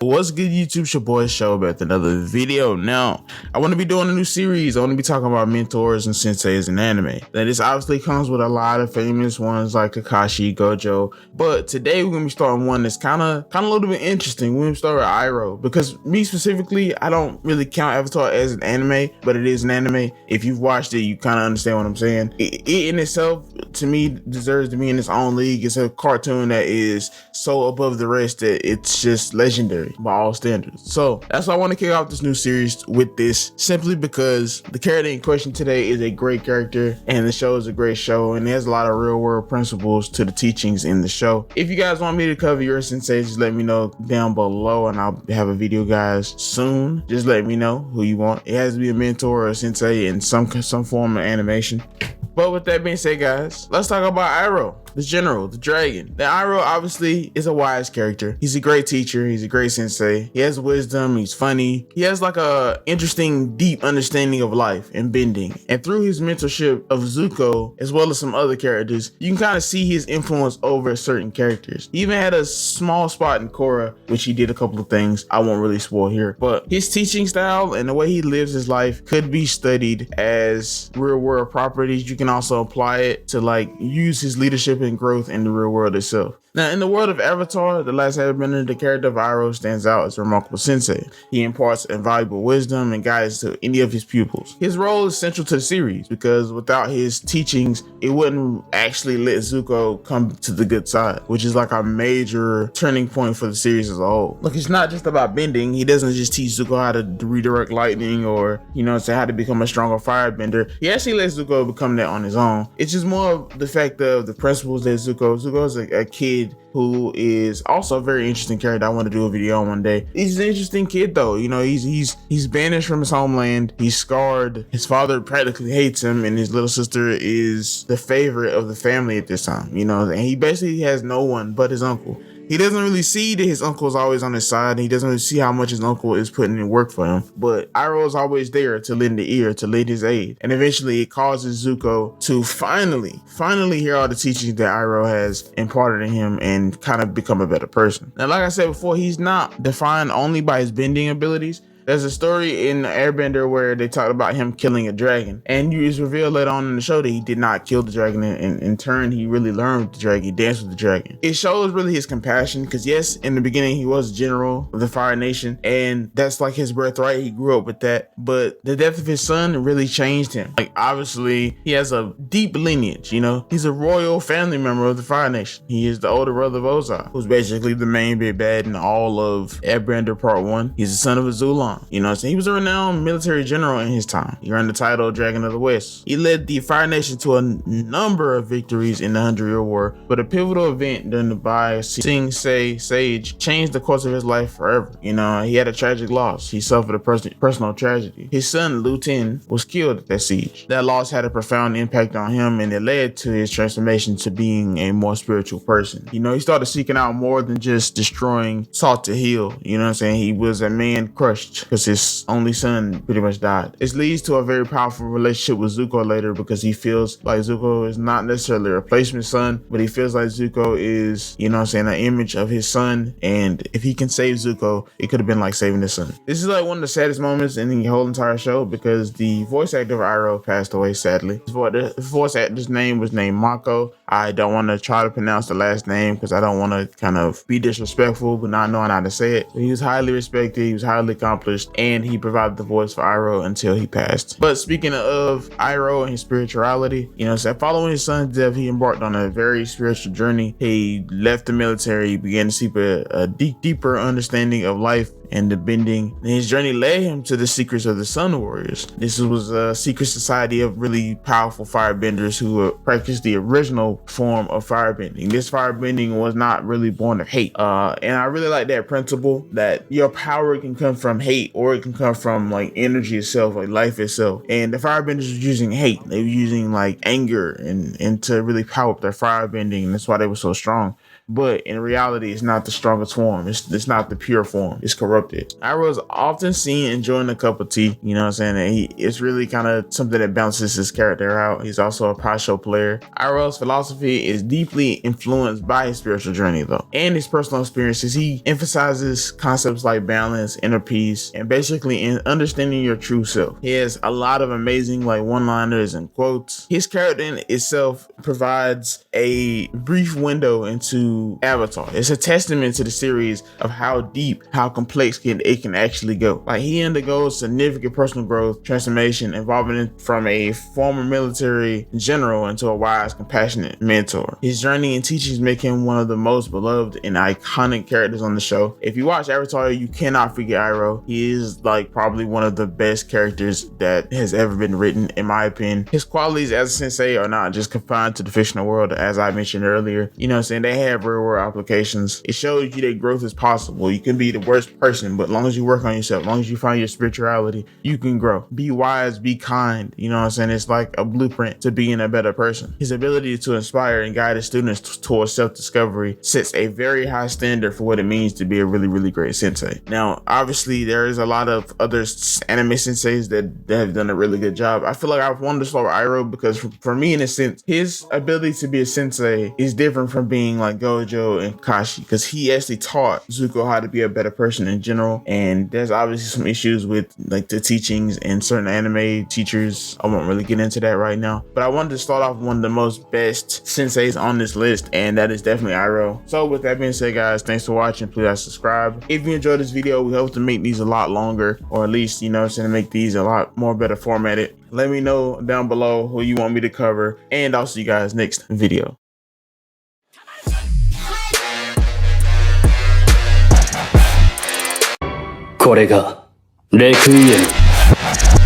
What's good, YouTube? It's your boy Show back with another video. Now, I want to be doing a new series. I want to be talking about mentors and senseis in anime. Now, this obviously comes with a lot of famous ones like Kakashi, Gojo, but today we're gonna be starting one that's kind of a little bit interesting. We're gonna start with Iroh, because me specifically, I don't really count Avatar as an anime, but it is an anime. If you've watched it, you kind of understand what I'm saying. It in itself, to me, deserves to be in its own league. It's a cartoon that is so above the rest that it's just legendary by all standards. So that's why I want to kick off this new series with this, simply because the character in question today is a great character and the show is a great show, and there's a lot of real world principles to the teachings in the show. If you guys want me to cover your sensei, just let me know down below and I'll have a video guys soon. Just let me know who you want. It has to be a mentor or a sensei in some form of animation. But with that being said, guys, let's talk about Iroh, the general, the dragon. Now, Iroh obviously is a wise character. He's a great teacher. He's a great sensei. He has wisdom. He's funny. He has like a interesting, deep understanding of life and bending. And through his mentorship of Zuko, as well as some other characters, you can kind of see his influence over certain characters. He even had a small spot in Korra, which he did a couple of things I won't really spoil here. But his teaching style and the way he lives his life could be studied as real world properties. You can also apply it to like use his leadership and growth in the real world itself. Now, in the world of Avatar, the Last Airbender, the character of Iroh stands out as a remarkable sensei. He imparts invaluable wisdom and guidance to any of his pupils. His role is central to the series because without his teachings, it wouldn't actually let Zuko come to the good side, which is like a major turning point for the series as a whole. Look, it's not just about bending. He doesn't just teach Zuko how to redirect lightning or, say how to become a stronger firebender. He actually lets Zuko become that on his own. It's just more of the fact of the principles that Zuko is a kid who is also a very interesting character. I want to do a video on one day. He's an interesting kid though. He's banished from his homeland. He's scarred. His father practically hates him, and his little sister is the favorite of the family at this time. And he basically has no one but his uncle. He doesn't really see that his uncle is always on his side. He doesn't really see how much his uncle is putting in work for him. But Iroh is always there to lend the ear, to lend his aid. And eventually it causes Zuko to finally hear all the teachings that Iroh has imparted in him and kind of become a better person. Now, like I said before, he's not defined only by his bending abilities. There's a story in Airbender where they talked about him killing a dragon, and it's revealed later on in the show that he did not kill the dragon. In turn, he really learned with the dragon. He danced with the dragon. It shows really his compassion, because yes, in the beginning he was general of the Fire Nation, and that's like his birthright. He grew up with that, but the death of his son really changed him. Like, obviously he has a deep lineage. He's a royal family member of the Fire Nation. He is the older brother of Ozai, who's basically the main big bad in all of Airbender Part 1. He's the son of Azulon. He was a renowned military general in his time. He earned the title of Dragon of the West. He led the Fire Nation to a number of victories in the 100-Year War, but a pivotal event done by Sensei Sage changed the course of his life forever. He had a tragic loss. He suffered a personal tragedy. His son, Lu Ten, was killed at that siege. That loss had a profound impact on him, and it led to his transformation to being a more spiritual person. He started seeking out more than just destroying Salt to heal. He was a man crushed because his only son pretty much died. It leads to a very powerful relationship with Zuko later, because he feels like Zuko is not necessarily a replacement son, but he feels like Zuko is, an image of his son, and if he can save Zuko, it could have been like saving his son. This is like one of the saddest moments in the whole entire show, because the voice actor of Iroh passed away, sadly. The voice actor's name was named Mako. I don't want to try to pronounce the last name because I don't want to kind of be disrespectful, but not knowing how to say it. He was highly respected. He was highly accomplished, and he provided the voice for Iroh until he passed. But speaking of Iroh and his spirituality, following his son's death, he embarked on a very spiritual journey. He left the military, began to seek a deeper understanding of life and the bending. And his journey led him to the secrets of the Sun Warriors. This was a secret society of really powerful firebenders who practiced the original form of firebending. This firebending was not really born of hate. And I really like that principle, that your power can come from hate, or it can come from like energy itself, like life itself. And the firebenders were using hate. They were using like anger and to really power up their firebending. And that's why they were so strong. but in reality, it's not the strongest form. It's not the pure form. It's corrupted. Iroh is often seen enjoying a cup of tea. You know what I'm saying? And it's really kind of something that balances his character out. He's also a Pasho player. Iroh's philosophy is deeply influenced by his spiritual journey, though, and his personal experiences. He emphasizes concepts like balance, inner peace, and basically in understanding your true self. He has a lot of amazing like one-liners and quotes. His character in itself provides a brief window into Avatar. It's a testament to the series of how deep, how complex it can actually go. Like, he undergoes significant personal growth, transformation, evolving from a former military general into a wise, compassionate mentor. His journey and teachings make him one of the most beloved and iconic characters on the show. If you watch Avatar, you cannot forget Iroh. He is like probably one of the best characters that has ever been written, in my opinion. His qualities as a sensei are not just confined to the fictional world, as I mentioned earlier. You know what I'm saying? They have real world applications. It shows you that growth is possible. You can be the worst person, but as long as you work on yourself, as long as you find your spirituality, you can grow. Be wise, be kind. You know what I'm saying? It's like a blueprint to being a better person. His ability to inspire and guide his students towards self-discovery sets a very high standard for what it means to be a really, really great sensei. Now, obviously, there is a lot of other anime senseis that have done a really good job. I feel like I wanted to start with Iroh because for me, in a sense, his ability to be a sensei is different from being like Gojo and Kashi, because he actually taught Zuko how to be a better person in general. And there's obviously some issues with like the teachings and certain anime teachers. I won't really get into that right now, but I wanted to start off with one of the most best senseis on this list, and that is definitely Iroh. So with that being said, guys, thanks for watching. Please subscribe. If you enjoyed this video, we hope to make these a lot longer, or at least, you know, to make these a lot more better formatted. Let me know down below who you want me to cover, and I'll see you guys next video. これがレクイエム